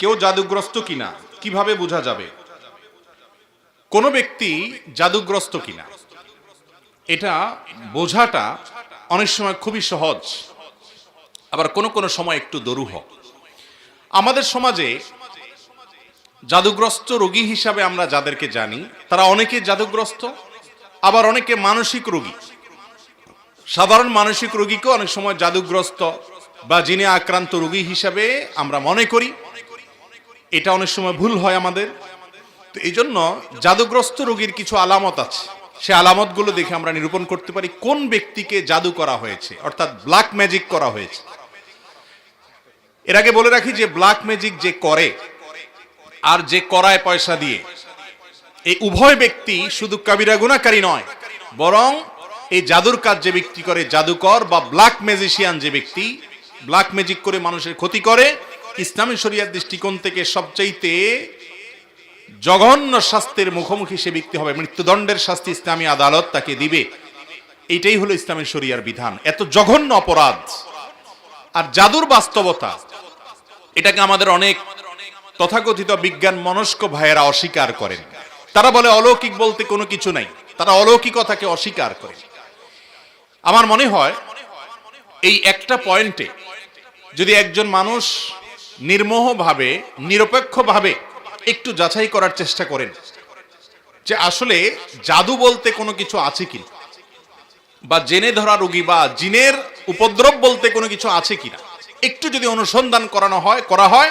কেউ জাদুগ্রস্ত কিনা কিভাবে বোঝা যাবে? কোন ব্যক্তি জাদুগ্রস্ত কিনা এটা বোঝাটা অনেক সময় খুবই সহজ, আবার কোন কোন সময় একটু দুরূহ। আমাদের সমাজে জাদুগ্রস্ত রোগী হিসাবে আমরা যাদেরকে জানি তারা অনেকে জাদুগ্রস্ত, আবার অনেকে মানসিক রোগী। সাধারণ মানসিক রোগীকে অনেক সময় জাদুগ্রস্ত বা জিনে আক্রান্ত রোগী হিসাবে আমরা মনে করি। এটা অনেক সময় ভুল হয় আমাদের। তো এই জন্য জাদুগ্রস্ত রোগীর কিছু আলামত আছে, সে আলামতগুলো দেখে আমরা নিরূপণ করতে পারি কোন ব্যক্তিকে জাদু করা হয়েছে, অর্থাৎ ব্ল্যাক ম্যাজিক করা হয়েছে। এর আগে বলে রাখি যে ব্ল্যাক ম্যাজিক যে করে আর যে করায় পয়সা দিয়ে, এই উভয় ব্যক্তি শুধু কাবিরা গুনাহকারী নয়, বরং এই জাদুর কাজ যে ব্যক্তি করে, জাদুকর বা ব্ল্যাক ম্যাজিশিয়ান যে ব্যক্তি ব্ল্যাক ম্যাজিক করে মানুষের ক্ষতি করে, ইসলামী শরিয়ার দৃষ্টিকোণ থেকে সবচাইতে জঘন্য শাস্তির মুখোমুখি সে ব্যক্তি হবে। মৃত্যুদণ্ডের শাস্তি ইসলামী আদালত তাকে দিবে। এইটাই হলো ইসলামী শরিয়ার বিধান। এত জঘন্য অপরাধ। আর জাদুর বাস্তবতা এটাকে আমাদের অনেক তথাকথিত বিজ্ঞান মনস্ক ভাইয়েরা অস্বীকার করেন। তারা বলে অলৌকিক বলতে কোনো কিছু নাই, তারা অলৌকিকতাকে অস্বীকার করে। আমার মনে হয় এই একটা পয়েন্টে যদি একজন মানুষ নির্মোহভাবে নিরপেক্ষভাবে একটু যাচাই করার চেষ্টা করেন যে আসলে জাদু বলতে কোনো কিছু আছে কিনা, বা জেনে ধরা রোগী বা জিনের উপদ্রব বলতে কোনো কিছু আছে কিনা, একটু যদি অনুসন্ধান করা হয়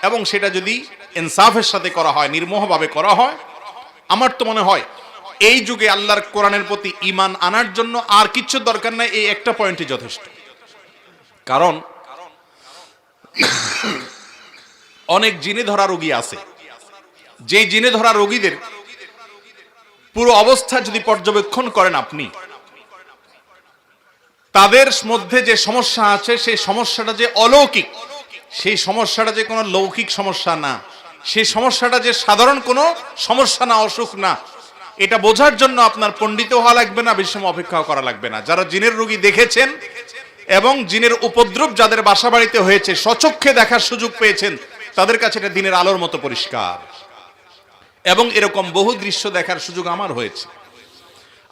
এবং সেটা যদি ইনসাফের সাথে করা হয়, নির্মোহভাবে করা হয়, আমার তো মনে হয় এই যুগে আল্লাহর কোরআনের প্রতি ঈমান আনার জন্য আর কিচ্ছু দরকার নাই, এই একটা পয়েন্টই যথেষ্ট। কারণ অনেক জিনে ধরা রোগী আছে, যে জিনে ধরা রোগীদের পুরো অবস্থা যদি পর্যবেক্ষণ করেন আপনি, তাদের মধ্যে যে সমস্যা আছে সেই সমস্যাটা যে অলৌকিক, সেই সমস্যাটা যে কোনো লৌকিক সমস্যা না, সেই সমস্যাটা যে সাধারণ কোনো সমস্যা না, অসুখ না, এটা বোঝার জন্য আপনার পণ্ডিত হওয়া লাগবে না, বেশি সময় অপেক্ষা করা লাগবে না। যারা জিনের রোগী দেখেছেন এবং জিনের উপদ্রব যাদের বাসা বাড়িতে হয়েছে, স্বচক্ষে দেখার সুযোগ পেয়েছেন, তাদের কাছে এটা দিনের আলোর মতো পরিষ্কার। এবং এরকম বহু দৃশ্য দেখার সুযোগ আমার হয়েছে।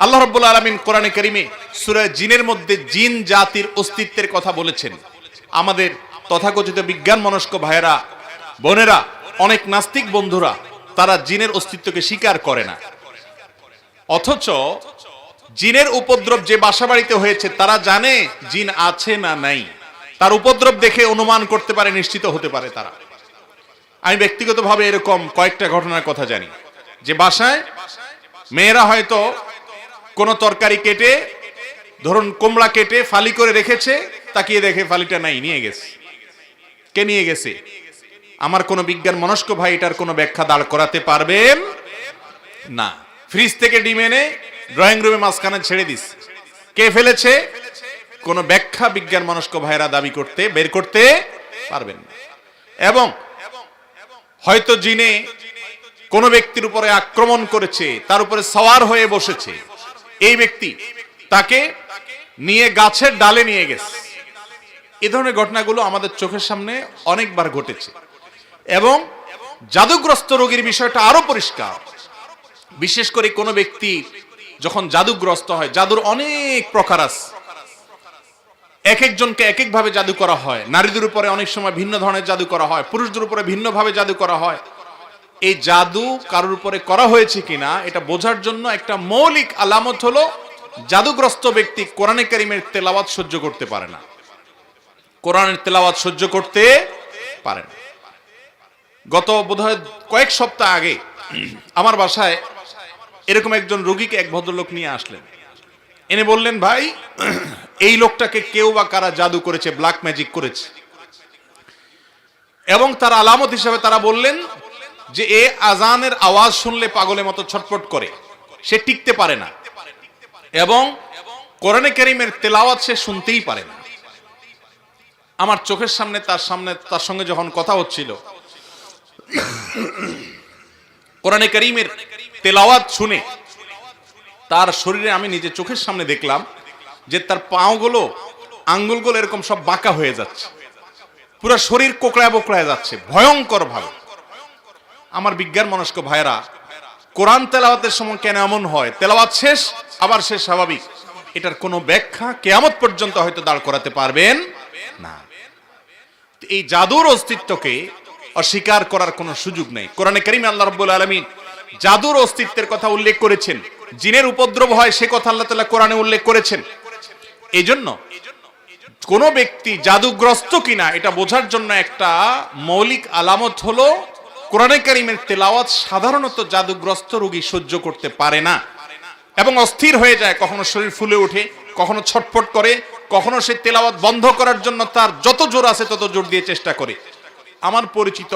আল্লাহ রাব্বুল আলামিন কোরআনে কারীমে সূরা জিনের মধ্যে জিন জাতির অস্তিত্বের কথা বলেছেন। আমাদের তথাকথিত বিজ্ঞান মনস্ক ভাইয়েরা, বোনেরা, অনেক নাস্তিক বন্ধুরা তারা জিনের অস্তিত্বকে স্বীকার করে না, অথচ জিনের উপদ্রব যে বাসা বাড়িতে হয়েছে তারা জানে জিন আছে না নাই, তার উপদ্রব দেখে অনুমান করতে পারে, নিশ্চিত হতে পারে তারা। আমি ব্যক্তিগতভাবে এরকম কয়েকটা ঘটনার কথা জানি যে বাসায় মেয়েরা হয়তো কোনো তরকারি কেটে, ধরুন কুমড়া কেটে ফালি করে রেখেছে, তাকিয়ে দেখে ফালিটা নাই, নিয়ে গেছে। কে নিয়ে গেছে? আমার কোনো বিজ্ঞান মনস্ক ভাই এটার কোনো ব্যাখ্যা দাঁড় করাতে পারবেন না। ফ্রিজ থেকে ডিম এনে ড্রয়িং রুমে মাঝখানে ছেড়ে দিস, কে ফেলেছে? কোনো ব্যাখ্যা বিজ্ঞান মনস্ক ভাইরা দাবি করতে বের করতে পারবেন না। এবং হয়তো জিনে কোন ব্যক্তির উপরে আক্রমণ করেছে, তার উপরে সওয়ার হয়ে বসেছে, এই ব্যক্তি তাকে নিয়ে গাছের ডালে নিয়ে গেছে। এই ধরনের ঘটনাগুলো আমাদের চোখের সামনে অনেকবার ঘটেছে। এবং জাদুগ্রস্ত রোগীর বিষয়টা আরো পরিষ্কার। বিশেষ করে কোনো ব্যক্তি যখন জাদুগ্রস্ত হয়, জাদুর অনেক প্রকার আছে, এক একজনকে এক একভাবে জাদু করা হয়। নারীদের উপরে অনেক সময় ভিন্ন ধরনের জাদু করা হয়, পুরুষদের উপরে ভিন্নভাবে জাদু করা হয়। এই জাদু কারোর উপরে করা হয়েছে কিনা এটা বোঝার জন্য একটা মৌলিক আলামত হলো জাদুগ্রস্ত ব্যক্তি কোরআনে কারীমের তেলাওয়াত সহ্য করতে পারে না, কোরআনের তেলাওয়াত সহ্য করতে পারে না। গত বোধহয় কয়েক সপ্তাহ আগে আমার বাসায় এরকম একজন রোগীকে এক ভদ্রলোক নিয়ে আসলেন, এনে বললেন, ভাই এই লোকটাকে কেউ বা কারা জাদু করেছে, ব্ল্যাক ম্যাজিক করেছে। এবং তার আলামত হিসেবে তারা বললেন যে এ আজানের আওয়াজ শুনলে পাগলের মতো ছটফট করে, সে টিকতে পারে না, এবং কোরআনে কারীমের তেলাওয়াত সে শুনতেই পারে না। আমার চোখের সামনে তার সঙ্গে যখন কথা হচ্ছিল, কোরআনে কারীমের তেলাওয়াত শুনে তার শরীরে আমি নিজে চোখের সামনে দেখলাম যে তার পাগুলো, আঙ্গুলগুলো এরকম সব বাঁকা হয়ে যাচ্ছে। পুরো শরীর কোকড়ায় বোকড়ায় যাচ্ছে ভয়ঙ্কর ভাবে। আমার বিজ্ঞান মনস্ক ভাইরা, কোরআন তেলাওয়াতের সময় কেন এমন হয়, তেলাওয়াত শেষ আবার শেষ স্বাভাবিক, এটার কোনো ব্যাখ্যা কিয়ামত পর্যন্ত হয়তো দাঁড় করাতে পারবেন না। এই জাদুর অস্তিত্বকে অস্বীকার করার কোনো সুযোগ নেই। কোরআনে কারীমে আল্লাহ রাব্বুল আলামিন জাদুর অস্তিত্বের কথা উল্লেখ করেছেন, জিনের উপদ্রব হয় সে কথা আল্লাহ তাআলা কোরআনে উল্লেখ করেছেন। এই জন্য কোন ব্যক্তি জাদুগ্রস্ত কিনা এটা বোঝার জন্য একটা মৌলিক আলামত হলো কোরআনে কারীমের তেলাওয়াত সাধারণত জাদুগ্রস্ত রোগী সহ্য করতে পারে না এবং অস্থির হয়ে যায়, কখনো শরীর ফুলে ওঠে, কখনো ছটফট করে, কখনো সে তেলাওয়াত বন্ধ করার জন্য তার যত জোর আছে তত জোর দিয়ে চেষ্টা করে। আমার পরিচিত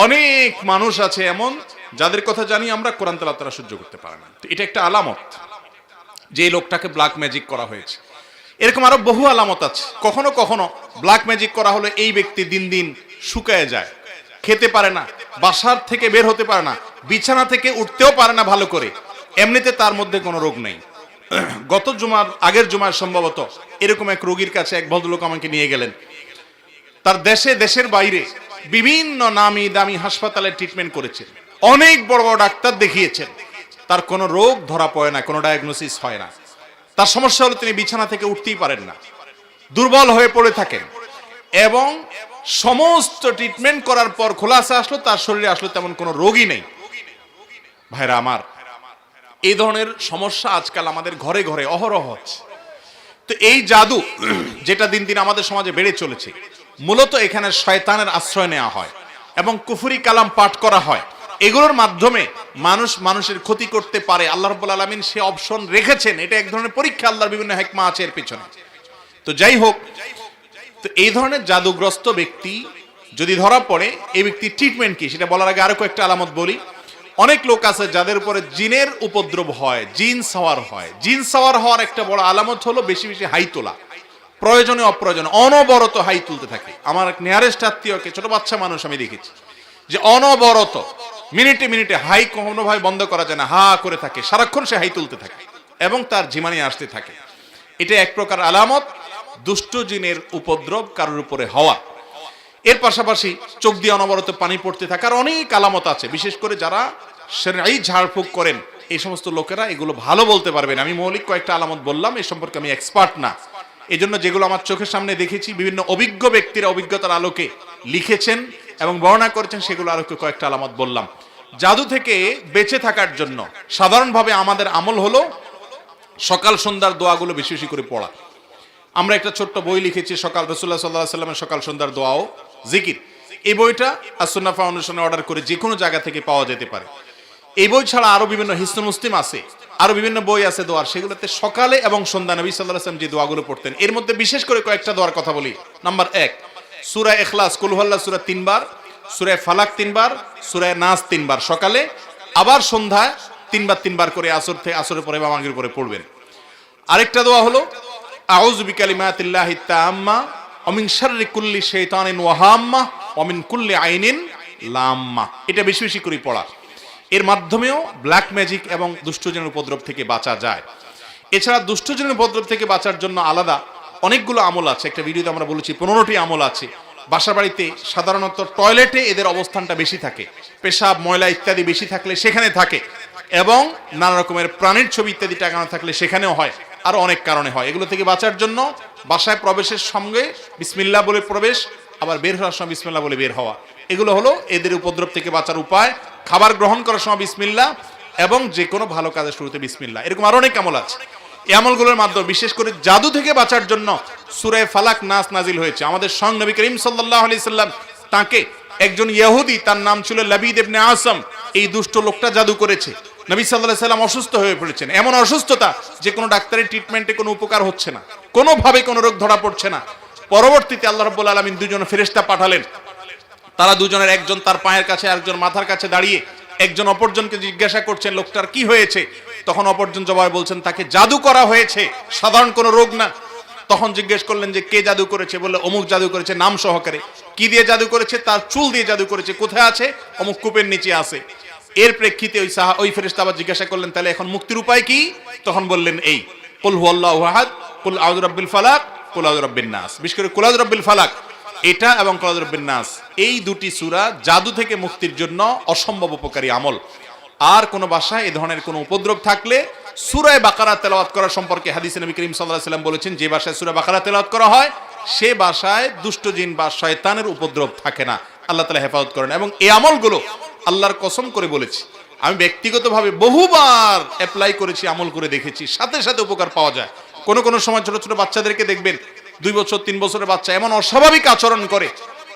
অনেক মানুষ আছে এমন যাদের কথা জানি আমরা, কোরআন তেলাওয়াত তারা সহ্য করতে পারে না। এটা একটা আলামত যে এই লোকটাকে ব্ল্যাক ম্যাজিক করা হয়েছে। এরকম আরো বহু আলামত আছে। কখনো কখনো ব্ল্যাক ম্যাজিক করা হলে এই ব্যক্তি দিন দিন শুকায় যায়, খেতে পারে না, বাসার থেকে বের হতে পারে না, বিছানা থেকে উঠতেও পারে না ভালো করে। এমনিতে তার মধ্যে কোনো রোগ নেই। গত জুমার আগের জুমার সম্ভবত এরকম এক রোগীর কাছে এক ভদ্রলোক আমাকে নিয়ে গেলেন। তার দেশে দেশের বাইরে বিভিন্ন নামি দামি হাসপাতালে ট্রিটমেন্ট করেছেন, অনেক বড় বড় ডাক্তার দেখিয়েছেন, তার কোনো রোগ ধরা পড়ে না, কোনো ডায়াগনোসিস হয় না। তার সমস্যা হলো তিনি বিছানা থেকে উঠতেই পারেন না, দুর্বল হয়ে পড়ে থাকেন এবং সমস্ত ট্রিটমেন্ট করার পর খোলাসা আসলো তার শরীরে আসলো তেমন কোনো রোগই নেই। ভাইরা আমার, এই ধরনের সমস্যা আজকাল আমাদের ঘরে ঘরে অহরহ হচ্ছে। তো এই জাদু যেটা দিন দিন আমাদের সমাজে বেড়ে চলেছে, মূলত এখানে শয়তানের আশ্রয় নেওয়া হয় এবং কুফরি কালাম পাঠ করা হয়। এগুলোর মাধ্যমে মানুষের ক্ষতি করতে পারে। আল্লাহ রাব্বুল আলামিন সে অপশন রেখেছেন, এটা এক ধরনের পরীক্ষা, আল্লাহর বিভিন্ন হিকমা আছে এর পিছনে। তো যাই হোক, তো এই ধরনের জাদুগ্রস্ত ব্যক্তি যদি ধরা পড়ে, এই ব্যক্তির ট্রিটমেন্ট কি সেটা বলার আগে আরো কয়েকটা আলামত বলি। অনেক লোক আছে যাদের উপরে জিনের উপদ্রব হয়, জিন সাওয়ার হয়। জিন সাওয়ার হওয়ার একটা বড় আলামত হলো বেশি বেশি হাই তোলা, প্রয়োজনে অপ্রয়োজনে অনবরত হাই তুলতে থাকে। আমার এক নিয়ারেস্ট আত্মীয়কে, ছোট বাচ্চা মানুষ, আমি দেখেছি যে অনবরত মিনিটে মিনিটে হাই কোনোভাবে বন্ধ করা যায় না, হা করে থাকে, সারাক্ষণ সে হাই তুলতে থাকে এবং তার ঝিমানি আসতে থাকে। এটা এক প্রকার আলামত দুষ্ট জিনের উপদ্রব কারোর উপরে হওয়া। এর পাশাপাশি চোখ দিয়ে অনবরত পানি পড়তে থাকার অনেক আলামত আছে। বিশেষ করে যারা শরঈ ঝাড়ফুঁক করেন এই সমস্ত লোকেরা এগুলো ভালো বলতে পারবেন। আমি মৌলিক কয়েকটা আলামত বললাম, এই সম্পর্কে আমি এক্সপার্ট না। এই জন্য যেগুলো আমার চোখের সামনে দেখেছি, বিভিন্ন অভিজ্ঞ ব্যক্তিরা অভিজ্ঞতার আলোকে লিখেছেন এবং বর্ণনা করেছেন, সেগুলো আলোকে কয়েকটা আলামত বললাম। জাদু থেকে বেঁচে থাকার জন্য সাধারণভাবে আমাদের আমল হলো সকাল সন্ধ্যার দোয়াগুলো বেশি বেশি করে পড়া। আমরা একটা ছোট্ট বই লিখেছি, সকাল রাসূলুল্লাহ সাল্লাল্লাহু আলাইহি ওয়াসাল্লামের সকাল সন্ধ্যার দোয়া ও জিকির। এই বইটা আস-সুন্নাহ ফাউন্ডেশনে অর্ডার করে যে কোনো জায়গা থেকে পাওয়া যেতে পারে। এই বই ছাড়া আরো বিভিন্ন হিসনুল মুসলিম আছে, আরো বিভিন্ন বই আছে দোয়ার, সেগুলোতে সকালে এবং সন্ধ্যা নবী সাল্লাল্লাহু আলাইহি ওয়াসাল্লাম যে দোয়াগুলো পড়তেন, এর মধ্যে বিশেষ করে কয়েকটা দোয়ার কথা বলি। নাম্বার 1, সূরা ইখলাস কুল হুয়াল্লাহু সূরা 3 বার, সূরা ফালাক 3 বার, সূরা নাস 3 বার সকালে, আবার সন্ধ্যায় 3 বার 3 বার করে আসরের পরে বা মাগরিবের পরে পড়বেন। আরেকটা দোয়া হলো আউযু বিকালিমাতিল্লাহি তাম্মা ওয়া মিন শাররি কুল্লি শাইতানিন ওয়া হাম্মা ওয়া মিন কুল্লি আইনিন লাম্মা। এটা বেশি বেশি করে পড়া। এর মাধ্যমেও ব্ল্যাক ম্যাজিক এবং দুষ্টজনের উপদ্রব থেকে বাঁচা যায়। এছাড়া দুষ্টজনের উপদ্রব থেকে বাঁচার জন্য আলাদা অনেকগুলো আমল আছে। একটা ভিডিওতে আমরা বলেছি 15টি আমল আছে। বাসা বাড়িতে সাধারণত টয়লেটে এদের অবস্থানটা বেশি থাকে, পেশাব ময়লা ইত্যাদি বেশি থাকলে সেখানে থাকে, এবং নানা রকমের প্রাণীর ছবি ইত্যাদি টাঙানো থাকলে সেখানেও হয়, আরো অনেক কারণে হয়। এগুলো থেকে বাঁচার জন্য বাসায় প্রবেশের সঙ্গে বিসমিল্লাহ বলে প্রবেশ, আবার বের হওয়ার সময় বিসমিল্লাহ বলে বের হওয়া, এগুলো হলো এদের উপদ্রব থেকে বাঁচার উপায়। খাবার গ্রহণ করার সময় বিসমিল্লাহ এবং যে কোনো ভালো কাজের শুরুতে বিসমিল্লাহ। এরকম আরো অনেক আমল আছে। এই আমলগুলোর মাধ্যমে বিশেষ করে জাদু থেকে বাঁচার জন্য সূরা ফালাক নাস নাজিল হয়েছে। আমাদের সঙ্গ নবী করিম সাল্লাল্লাহু আলাইহি সাল্লাম, তাকে একজন ইহুদি, তার নাম ছিল লাবিদ ইবনে আসম, এই দুষ্ট লোকটা জাদু করেছে। নবী সাল্লাল্লাহু আলাইহি সাল্লাম অসুস্থ হয়ে পড়েছেন, এমন অসুস্থতা যে কোনো ডাক্তারের ট্রিটমেন্টে কোনো উপকার হচ্ছে না, কোনোভাবে কোনো রোগ ধরা পড়ছে না। পরবর্তীতে আল্লাহ রাব্বুল আলামিন দুজন ফেরেশতা পাঠালেন। তারা দুজনের একজন তার পায়ের কাছে, আরেকজন মাথার কাছে দাঁড়িয়ে একজন অপরজনকে জিজ্ঞাসা করছেন লোকটার কি হয়েছে। তখন অপরজন জবাবে বলছেন তাকে জাদু করা হয়েছে, সাধারণ কোনো রোগ না। তখন জিজ্ঞেস করলেন যে কে জাদু করেছে, বললে অমুক জাদু করেছে নাম সহকারে। কি দিয়ে জাদু করেছে? তার চুল দিয়ে জাদু করেছে। কোথায় আছে? অমুক কূপের নিচে আছে। এর প্রেক্ষিতে ওই ফেরেশতা আবার জিজ্ঞাসা করলেন তাহলে এখন মুক্তির উপায় কি? তখন বললেন এই কুল হুয়াল্লাহু আহাদ, কুল আউযু বিরাব্বিল ফালাক, কুল আউযু বিরাব্বিন নাস। বিশেষ করে কুল আউযু বিরাব্বিল ফালাক এটা এবং কুল নাস, এই দুটি সূরা জাদু থেকে মুক্তির জন্য অসম্ভব উপকারী আমল। আর কোন ভাষায় এ ধরনের কোন উপদ্রব থাকলে সূরা বাকারা তেলাওয়াত করা সম্পর্কে হাদিসে নবী করিম সাল্লাল্লাহু আলাইহি ওয়াসাল্লাম বলেছেন, যে ভাষায় সূরা বাকারা তেলাওয়াত করা হয় সে ভাষায় দুষ্ট জিন বা শয়তানের উপদ্রব থাকে না। আল্লাহ তাআলা হেফাজত করেন। এবং এই আমলগুলো আল্লাহর কসম করে বলেছি, আমি ব্যক্তিগতভাবে বহুবার অ্যাপ্লাই করেছি, আমল করে দেখেছি, সাথে সাথে উপকার পাওয়া যায়। কোন কোন সময় ছোট ছোট বাচ্চাদেরকে দেখবেন 2 বছর 3 বছরের বাচ্চা এমন অস্বাভাবিক আচরণ করে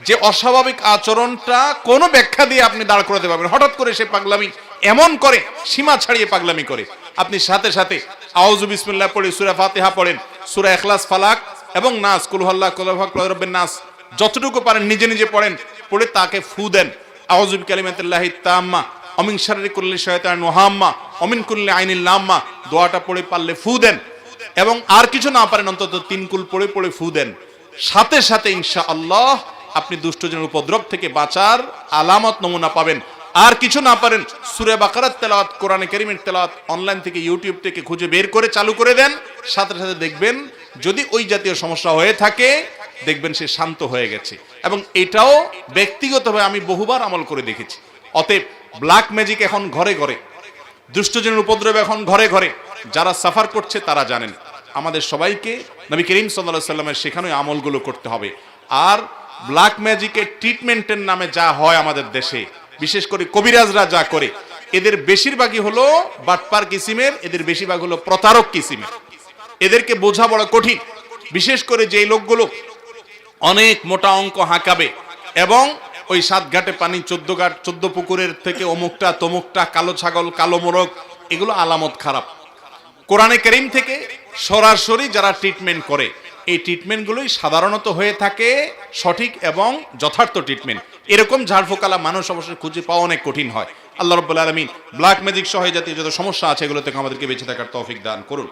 যে অস্বাভাবিক আচরণটা কোনো ব্যাখ্যা দিয়ে আপনি দাঁড় করাতে পারবেন। হঠাৎ করে সে পাগলামি এমন করে, সীমা ছাড়িয়ে পাগলামি করে, আপনি সাথে সাথে আউযু বিসমিল্লাহ পড়ে সূরা ফাতিহা পড়েন, সূরা ইখলাস, ফালাক এবং নাস, কুল হুয়াল্লাহু কুল আল্লাহু আহাদ রব্বিন নাস, যতটুকু পারেন নিজে নিজে পড়েন, পড়ে তাকে ফু দেন। আউযু বিকালিমাতিল্লাহি তাম্মা অমিন শাররি কুল্লি শাইতানিন ওয়াহাম্মা অমিন কুল্লি আইনিল লাম্মা, দোয়াটা পড়ে পারলে ফু দেন। এবং আর কিছু না পারেন অন্তত 3 কুল পড়ে পড়ে ফু দেন। সাথে সাথে ইনশাআল্লাহ আপনি দুষ্টজনের উপদ্রব থেকে বাঁচার আলামত নমুনা পাবেন। আর কিছু না পারেন সূরা বাকারার তেলাওয়াত, কোরআনে কারীমের তেলাওয়াত অনলাইন থেকে, ইউটিউব থেকে খুঁজে বের করে চালু করে দেন। সাথে সাথে দেখবেন যদি ওই জাতীয় সমস্যা হয়ে থাকে, দেখবেন সে শান্ত হয়ে গেছে। এবং এটাও ব্যক্তিগতভাবে আমি বহুবার আমল করে দেখেছি। অতএব ব্ল্যাক ম্যাজিক এখন ঘরে ঘরে, দুষ্টজনের উপদ্রব এখন ঘরে ঘরে, যারা সাফার করছে তারা জানেন। আমাদের সবাইকে নবী করিম সাল্লাল্লাহু আলাইহি ওয়াসাল্লামের শেখানো আমলগুলো করতে হবে। আর ব্ল্যাক ম্যাজিকের ট্রিটমেন্টের নামে যা হয় আমাদের দেশে, বিশেষ করে কবিরাজরা যা করে, এদের বেশিরভাগই হলো বাটপার কিসিমের, এদের বেশিরভাগ হলো প্রতারক কিসিমের। এদেরকে বোঝা বড় কঠিন, বিশেষ করে যেই লোকগুলো অনেক মোটা অঙ্ক হাঁকাবে এবং ওই 7 ঘাটে পানি 14 ঘাট 14 পুকুরের থেকে অমুকটা তমুকটা, কালো ছাগল, কালো মোরগ, এগুলো আলামত খারাপ। কোরআনে কারীম থেকে সরাসরি যারা ট্রিটমেন্ট করে, এই ট্রিটমেন্টগুলোই সাধারণত হয়ে থাকে সঠিক এবং যথার্থ ট্রিটমেন্ট। এরকম ঝাড়ফুঁকালা মানুষ অবশ্যই খুঁজে পাওয়া অনেক কঠিন হয়। আল্লাহ রাব্বুল আলামিন ব্ল্যাক ম্যাজিক সহ জাতীয় যত সমস্যা আছে এগুলো থেকে আমাদেরকে বেঁচে থাকার তৌফিক দান করুন।